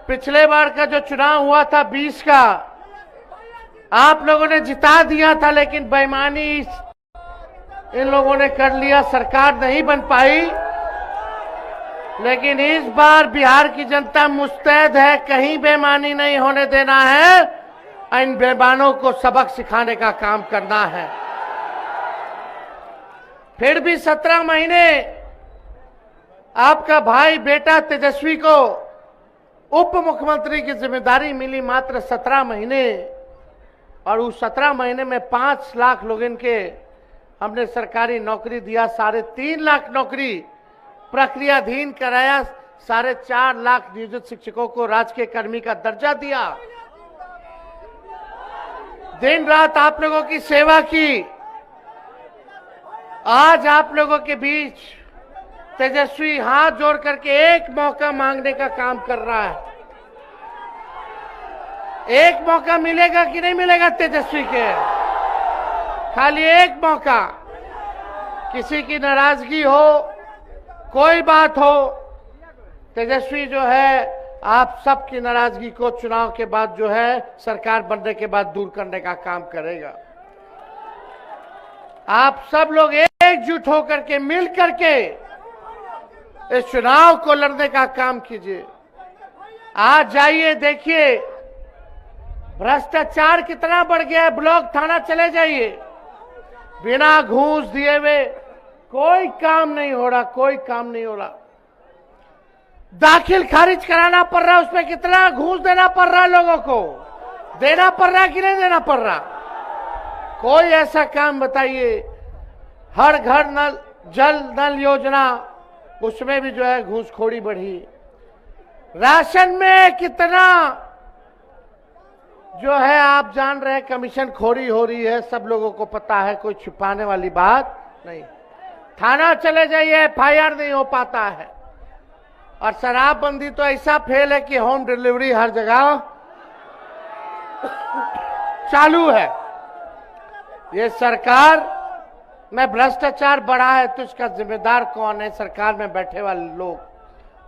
पिछले बार का जो चुनाव हुआ था 20 का, आप लोगों ने जिता दिया था, लेकिन बेईमानी इन लोगों ने कर लिया, सरकार नहीं बन पाई। लेकिन इस बार बिहार की जनता मुस्तैद है, कहीं बेईमानी नहीं होने देना है, इन बेईमानों को सबक सिखाने का काम करना है। फिर भी 17 महीने आपका भाई बेटा तेजस्वी को उप मुख्यमंत्री की जिम्मेदारी मिली, मात्र 17 महीने, और उस 17 महीने में 5 लाख लोग इनके हमने सरकारी नौकरी दिया, 3.5 लाख नौकरी प्रक्रियाधीन कराया, 4.5 लाख नियोजित शिक्षकों को राजकीय कर्मी का दर्जा दिया, दिन रात आप लोगों की सेवा की। आज आप लोगों के बीच तेजस्वी हाथ जोड़ करके एक मौका मांगने का काम कर रहा है। एक मौका मिलेगा कि नहीं मिलेगा तेजस्वी के? खाली एक मौका। किसी की नाराजगी हो, कोई बात हो, तेजस्वी जो है आप सबकी नाराजगी को चुनाव के बाद जो है सरकार बनने के बाद दूर करने का काम करेगा। आप सब लोग एकजुट होकर के, मिल करके इस चुनाव को लड़ने का काम कीजिए। आज जाइए, देखिए भ्रष्टाचार कितना बढ़ गया है, ब्लॉक थाना चले जाइए, बिना घूस दिए हुए कोई काम नहीं हो रहा, कोई काम नहीं हो रहा। दाखिल खारिज कराना पड़ रहा है, उसमें कितना घूस देना पड़ रहा है, लोगों को देना पड़ रहा है कि नहीं देना पड़ रहा? कोई ऐसा काम बताइए। हर घर नल, जल नल योजना, उसमें भी जो है घूसखोरी बढ़ी। राशन में कितना जो है आप जान रहे हैं, कमीशन खोरी हो रही है, सब लोगों को पता है, कोई छुपाने वाली बात नहीं। थाना चले जाइए, FIR नहीं हो पाता है। और शराबबंदी तो ऐसा फेल है कि होम डिलीवरी हर जगह चालू है। ये सरकार में भ्रष्टाचार बढ़ा है तो इसका जिम्मेदार कौन है? सरकार में बैठे वाले लोग,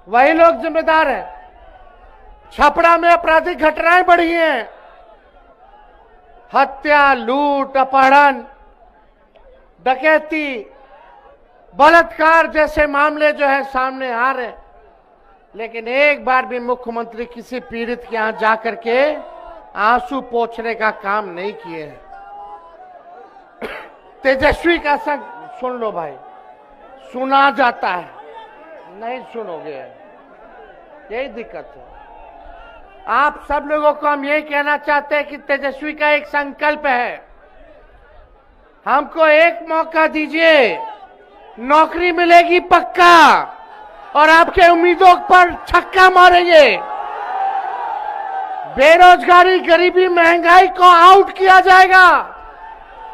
वही लोग जिम्मेदार हैं। छपरा में आपराधिक घटनाएं बढ़ी हैं, हत्या, लूट, अपहरण, डकैती, बलात्कार जैसे मामले जो है सामने आ रहे, लेकिन एक बार भी मुख्यमंत्री किसी पीड़ित के यहां जाकर के आंसू पोंछने का काम नहीं किए हैं। तेजस्वी का संग सुन लो भाई, सुना जाता है, नहीं सुनोगे, यही दिक्कत है। आप सब लोगों को हम यही कहना चाहते हैं कि तेजस्वी का एक संकल्प है, हमको एक मौका दीजिए, नौकरी मिलेगी पक्का, और आपके उम्मीदों पर छक्का मारेंगे। बेरोजगारी, गरीबी, महंगाई को आउट किया जाएगा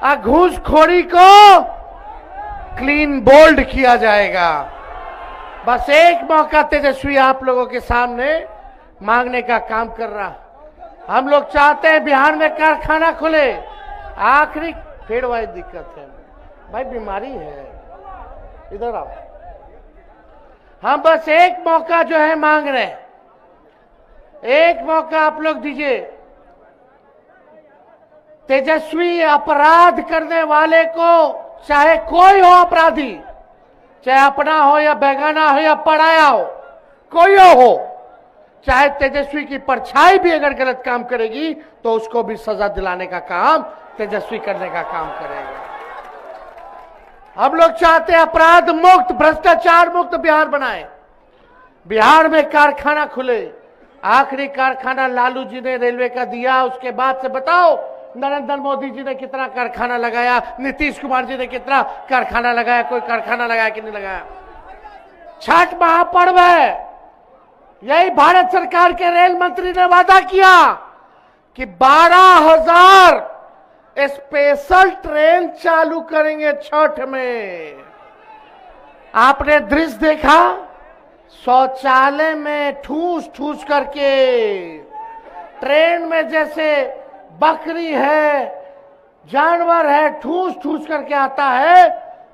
और घूसखोरी को क्लीन बोल्ड किया जाएगा। बस एक मौका तेजस्वी आप लोगों के सामने मांगने का काम कर रहा। हम लोग चाहते हैं बिहार में कारखाना खुले। आखिरी फिर वही दिक्कत है भाई, बीमारी है, इधर आओ। हम बस एक मौका जो है मांग रहे हैं, एक मौका आप लोग दीजिए। तेजस्वी अपराध करने वाले को, चाहे कोई हो अपराधी, चाहे अपना हो या बेगाना हो या पराया हो, कोई हो, चाहे तेजस्वी की परछाई भी अगर गलत काम करेगी तो उसको भी सजा दिलाने का काम तेजस्वी करने का काम करेगा। हम लोग चाहते हैं अपराध मुक्त, भ्रष्टाचार मुक्त बिहार बनाए, बिहार में कारखाना खुले। आखिरी कारखाना लालू जी ने रेलवे का दिया, उसके बाद से बताओ नरेंद्र मोदी जी ने कितना कारखाना लगाया, नीतीश कुमार जी ने कितना कारखाना लगाया, कोई कारखाना लगाया कि नहीं लगाया? छठ महापर्व है, यही भारत सरकार के रेल मंत्री ने वादा किया कि 12,000 स्पेशल ट्रेन चालू करेंगे छठ में। आपने दृश्य देखा, शौचालय में ठूस ठूस करके, ट्रेन में जैसे बकरी है, जानवर है, ठूस ठूस करके आता है,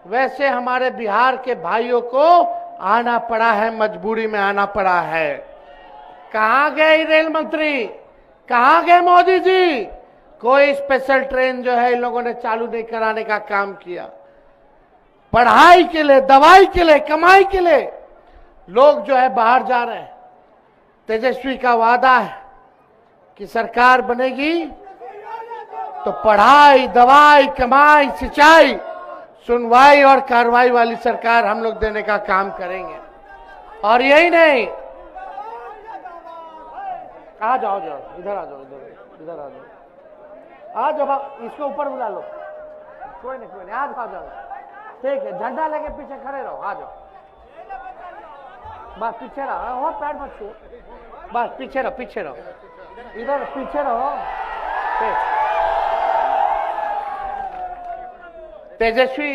वैसे हमारे बिहार के भाइयों को आना पड़ा है, मजबूरी में आना पड़ा है। कहां गए रेल मंत्री, कहां गए मोदी जी? कोई स्पेशल ट्रेन जो है इन लोगों ने चालू नहीं कराने का काम किया। पढ़ाई के लिए, दवाई के लिए, कमाई के लिए लोग जो है बाहर जा रहे हैं। तेजस्वी का वादा है कि सरकार बनेगी तो पढ़ाई, दवाई, कमाई, सिंचाई, सुनवाई और कार्रवाई वाली सरकार हम लोग देने का काम करेंगे। और यही नहीं, आ जाओ, इधर आ जाओ, इधर आ जाओ, आ जाओ, इसको ऊपर बुला लो। कोई नहीं, आ जाओ, ठीक है, झंडा लेके पीछे खड़े रहो, आ जाओ, बस पीछे रहो, हो पैर मत छू, बस पीछे रहो, इधर पीछे रहो। तेजस्वी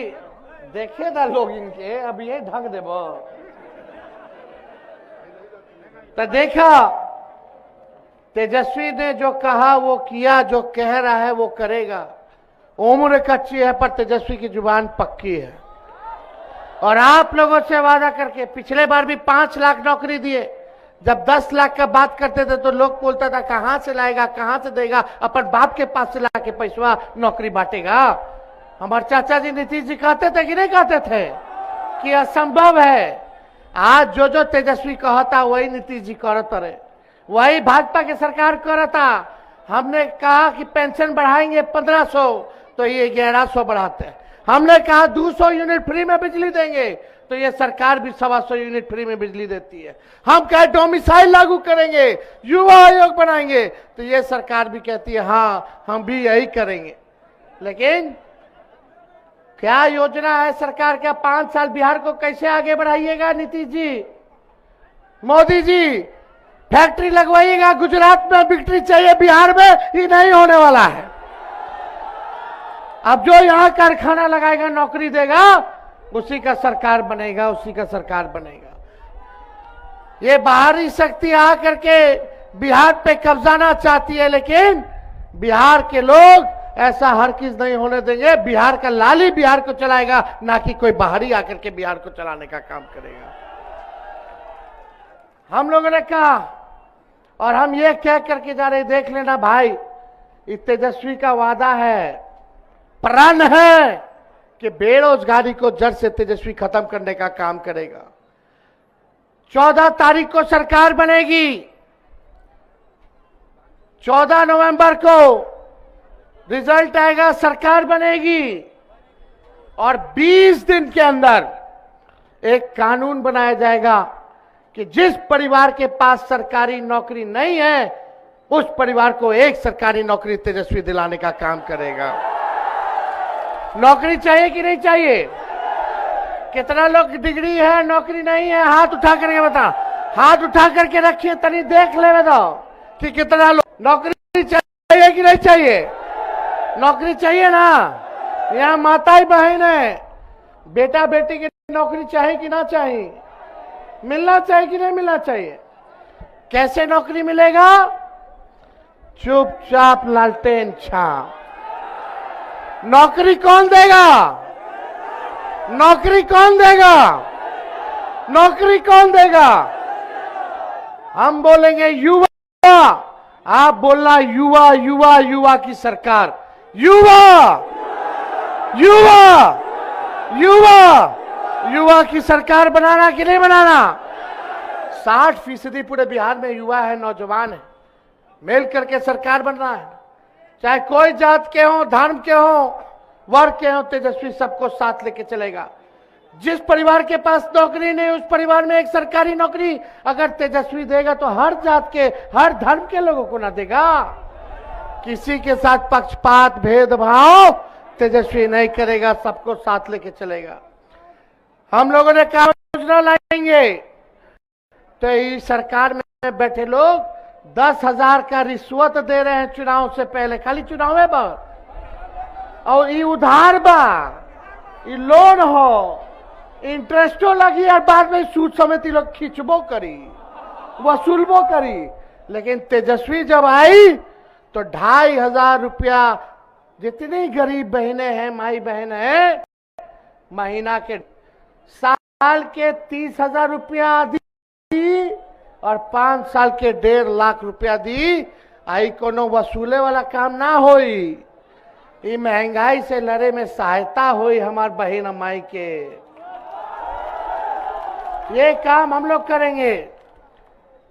देखे ना लोग इनके, अब ये ढंग देबो तो देखा। तेजस्वी ने जो कहा वो किया, जो कह रहा है वो करेगा। उम्र कच्ची है पर तेजस्वी की जुबान पक्की है। और आप लोगों से वादा करके, पिछले बार भी 5 लाख नौकरी दिए। जब 10 लाख का बात करते थे तो लोग बोलता था कहां से लाएगा, कहां से देगा, अपन बाप के पास से ला के पैसा नौकरी बांटेगा। हमारे चाचा जी नीतीश जी कहते थे कि नहीं कहते थे कि असंभव है। आज जो तेजस्वी कहता वही नीतीश जी करते रहे, वही भाजपा की सरकार करता। हमने कहा कि पेंशन बढ़ाएंगे 1500 तो ये 1100 बढ़ाते हैं। हमने कहा 200 यूनिट फ्री में बिजली देंगे तो ये सरकार भी 125 यूनिट फ्री में बिजली देती है। हम कहे डोमिसाइल लागू करेंगे, युवा आयोग बनाएंगे तो ये सरकार भी कहती है हाँ हम भी यही करेंगे। लेकिन क्या योजना है सरकार का? 5 साल बिहार को कैसे आगे बढ़ाइएगा नीतीश जी, मोदी जी? फैक्ट्री लगवाइएगा गुजरात में, विक्ट्री चाहिए बिहार में, ये नहीं होने वाला है। अब जो यहां कारखाना लगाएगा, नौकरी देगा, उसी का सरकार बनेगा, उसी का सरकार बनेगा। ये बाहरी शक्ति आकर के बिहार पे कब्जाना चाहती है, लेकिन बिहार के लोग ऐसा हर चीज नहीं होने देंगे। बिहार का लाली बिहार को चलाएगा, ना कि कोई बाहरी आकर के बिहार को चलाने का काम करेगा। हम लोगों ने कहा और हम ये कह करके जा रहे, देख लेना भाई, तेजस्वी का वादा है, प्रण है कि बेरोजगारी को जड़ से तेजस्वी खत्म करने का काम करेगा। 14 तारीख को सरकार बनेगी, 14 नवंबर को रिजल्ट आएगा, सरकार बनेगी और 20 दिन के अंदर एक कानून बनाया जाएगा कि जिस परिवार के पास सरकारी नौकरी नहीं है उस परिवार को एक सरकारी नौकरी तेजस्वी दिलाने का काम करेगा। नौकरी चाहिए कि नहीं चाहिए? कितना लोग डिग्री है नौकरी नहीं है? हाथ उठा करके बता, हाथ उठा करके रखिए, तनी देख ले बताओ कि कितना लोग नौकरी चाहिए कि नहीं चाहिए? नौकरी चाहिए ना? यहाँ माता बहन है, बेटा बेटी की नौकरी चाहिए कि ना चाहिए? मिलना चाहिए कि नहीं मिलना चाहिए? कैसे नौकरी मिलेगा? चुपचाप लालटेन छाप। नौकरी कौन देगा? नौकरी कौन देगा? नौकरी कौन देगा? हम बोलेंगे युवा, आप बोलना युवा, युवा, युवा की सरकार। युवा, युवा, युवा, युवा की सरकार बनाना कि नहीं बनाना? 60% पूरे बिहार में युवा है, नौजवान है, मिल करके सरकार बनना है। चाहे कोई जात के हो, धर्म के हो, वर्ग के हो, तेजस्वी सबको साथ लेके चलेगा। जिस परिवार के पास नौकरी नहीं, उस परिवार में एक सरकारी नौकरी अगर तेजस्वी देगा तो हर जात के, हर धर्म के लोगों को ना देगा। किसी के साथ पक्षपात, भेदभाव तेजस्वी नहीं करेगा, सबको साथ लेके चलेगा। हम लोगों ने क्या योजना लाएंगे तो इस सरकार में बैठे लोग 10,000 का रिश्वत दे रहे हैं चुनाव से पहले, खाली चुनाव है बा, और ये उधार बा, ये लोन हो, इंटरेस्टो लगी और बाद में सूद समिति लोग खींचबो करी, वसूलबो करी। लेकिन तेजस्वी जब आई तो 2,500 रुपया जितनी गरीब बहनें हैं, माई बहन है, महीना के, साल के 30,000 रुपया दी और 5 साल के 1.5 लाख रुपया दी। आई कोनो वसूले वाला काम ना होई, ये महंगाई से लड़े में सहायता हुई हमार बहन माई के। ये काम हम लोग करेंगे।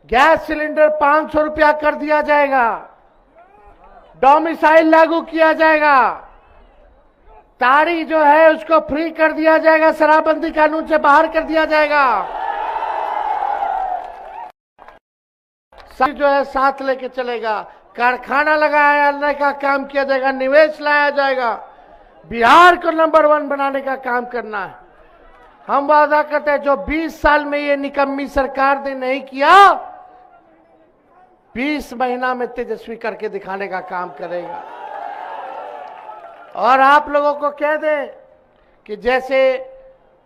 गैस सिलेंडर 500 रुपया कर दिया जाएगा, डोमिसाइल लागू किया जाएगा, ताड़ी जो है उसको फ्री कर दिया जाएगा, शराबबंदी कानून से बाहर कर दिया जाएगा, जो है साथ लेके चलेगा, कारखाना लगाने का काम किया जाएगा, निवेश लाया जाएगा, बिहार को नंबर 1 बनाने का काम करना है। हम वादा करते हैं जो 20 साल में ये निकम्मी सरकार ने नहीं किया, 20 महीना में तेजस्वी करके दिखाने का काम करेगा। और आप लोगों को कह दें कि जैसे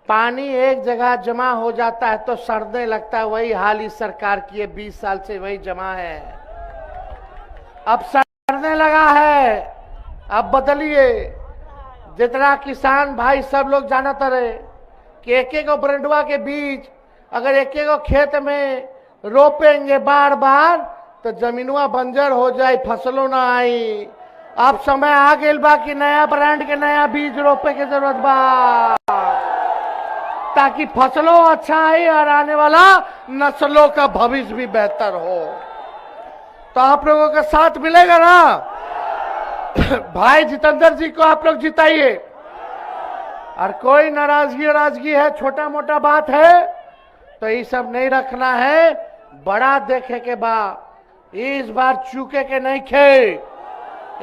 पानी एक जगह जमा हो जाता है तो सड़ने लगता है, वही हाल इस सरकार की है, 20 साल से वही जमा है, अब सड़ने लगा है। अब बदलिए। जितना किसान भाई सब लोग जानते रहे कि एक ब्रंडवा के बीज अगर एक खेत में रोपेंगे बार बार तो जमीनवा बंजर हो जाए, फसलों ना आई। अब समय आ गई बा कि नया ब्रांड के नया बीज रोपे के जरूरत बा, ताकि फसलों अच्छा आई और आने वाला नस्लों का भविष्य भी बेहतर हो। तो आप लोगों का साथ मिलेगा ना? भाई जितेंद्र जी को आप लोग जिताइए। और कोई नाराजगी है, छोटा मोटा बात है तो ये सब नहीं रखना है, बड़ा देखे के बाद इस बार चूके के नहीं खे,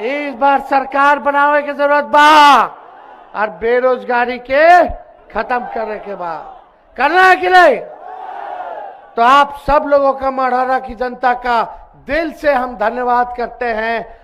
इस बार सरकार बनावे के जरूरत बा और बेरोजगारी के खत्म करने के बाद करना है कि नहीं? तो आप सब लोगों का, मढ़ौरा की जनता का दिल से हम धन्यवाद करते हैं।